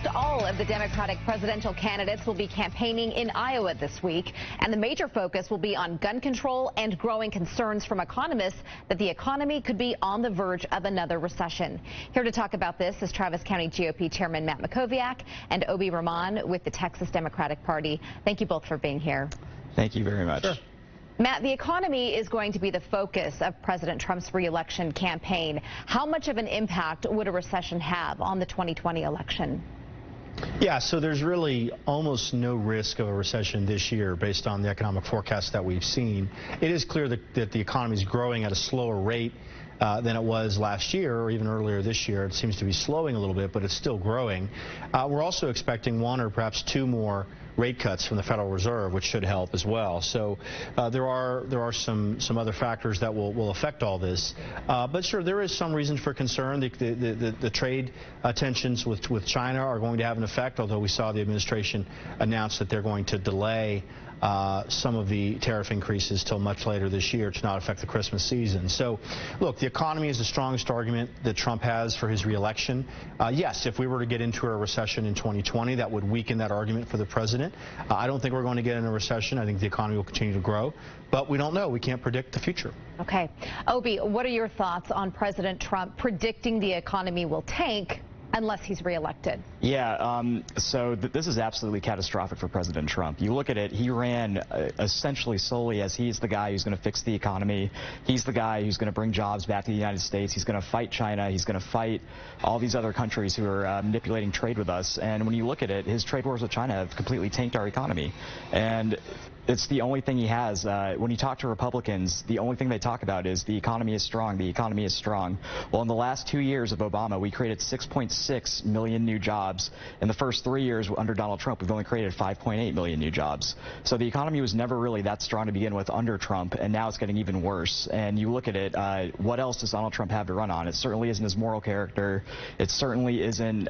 Almost all of the Democratic presidential candidates will be campaigning in Iowa this week, and the major focus will be on gun control and growing concerns from economists that the economy could be on the verge of another recession. Here to talk about this is Travis County GOP Chairman Matt Mackowiak and Abhi Rahman with the Texas Democratic Party. Thank you both for being here. Thank you very much. Sure. Matt, the economy is going to be the focus of President Trump's re-election campaign. How much of an impact would a recession have on the 2020 election? Yeah, so there's really almost no risk of a recession this year based on the economic forecast that we've seen. It is clear that the economy is growing at a slower rate than it was last year or even earlier this year. It seems to be slowing a little bit, but it's still growing. We're also expecting one or perhaps two more rate cuts from the Federal Reserve, which should help as well. So there are some other factors that will affect all this. But sure, there is some reason for concern. The trade tensions with China are going to have an effect, although we saw the administration announce that they're going to delay some of the tariff increases till much later this year to not affect the Christmas season. So, look, the economy is the strongest argument that Trump has for his reelection. Yes, if we were to get into a recession in 2020, that would weaken that argument for the president. I don't think we're going to get in a recession. I think the economy will continue to grow, but we don't know. We can't predict the future. Okay. Abhi, what are your thoughts on President Trump predicting the economy will tank unless he's reelected? Yeah, so this is absolutely catastrophic for President Trump. You look at it, he ran essentially solely as he's the guy who's going to fix the economy. He's the guy who's going to bring jobs back to the United States. He's going to fight China. He's going to fight all these other countries who are manipulating trade with us. And when you look at it, his trade wars with China have completely tanked our economy. And it's the only thing he has. When you talk to Republicans, the only thing they talk about is the economy is strong, the economy is strong. Well, in the last 2 years of Obama, we created 6.6 million new jobs. In the first 3 years under Donald Trump, we've only created 5.8 million new jobs. So the economy was never really that strong to begin with under Trump, and now it's getting even worse. And you look at it, what else does Donald Trump have to run on? It certainly isn't his moral character. It certainly isn't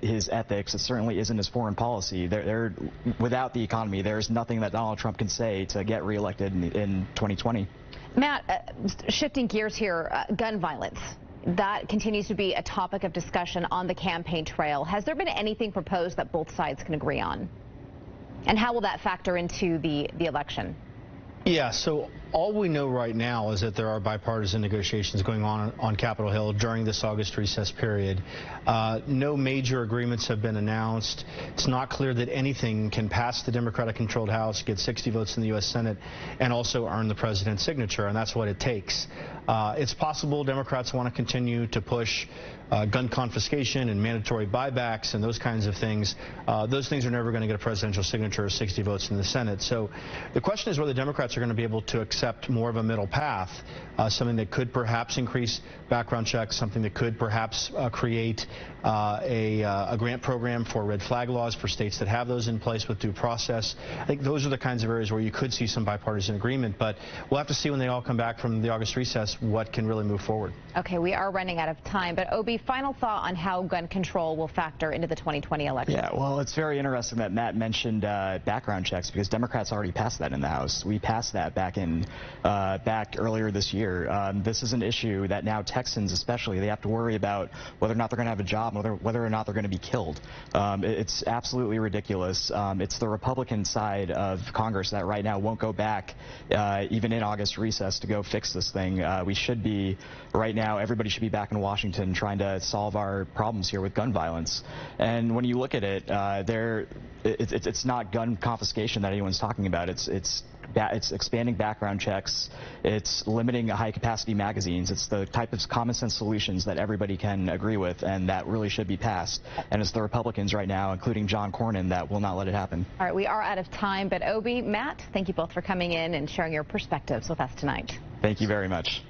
his ethics. It certainly isn't his foreign policy. Without the economy, there's nothing that Donald Trump can say to get reelected in 2020. Matt, shifting gears here, gun violence. That continues to be a topic of discussion on the campaign trail. Has there been anything proposed that both sides can agree on? And how will that factor into the election? Yeah, so all we know right now is that there are bipartisan negotiations going on Capitol Hill during this August recess period. No major agreements have been announced. It's not clear that anything can pass the Democratic-controlled House, get 60 votes in the U.S. Senate, and also earn the president's signature, and that's what it takes. It's possible Democrats want to continue to push gun confiscation and mandatory buybacks and those kinds of things. Those things are never going to get a presidential signature or 60 votes in the Senate. So the question is whether Democrats are going to be able to accept more of a middle path, something that could perhaps increase background checks, something that could perhaps create a grant program for red flag laws for states that have those in place with due process. I think those are the kinds of areas where you could see some bipartisan agreement, but we'll have to see when they all come back from the August recess what can really move forward. Okay, we are running out of time, but Abhi, final thought on how gun control will factor into the 2020 election. Yeah, well, it's very interesting that Matt mentioned background checks because Democrats already passed that in the House. We passed that back earlier this year. This is an issue that now Texans especially, they have to worry about whether or not they're going to have a job, whether or not they're going to be killed. It's absolutely ridiculous. It's the Republican side of Congress that right now won't go back even in August recess to go fix this thing. We should be, right now, everybody should be back in Washington trying to solve our problems here with gun violence. And when you look at it, it's not gun confiscation that anyone's talking about. It's expanding background checks. It's limiting high-capacity magazines. It's the type of common-sense solutions that everybody can agree with, and that really should be passed. And it's the Republicans right now, including John Cornyn, that will not let it happen. All right, we are out of time, but Abhi, Matt, thank you both for coming in and sharing your perspectives with us tonight. Thank you very much.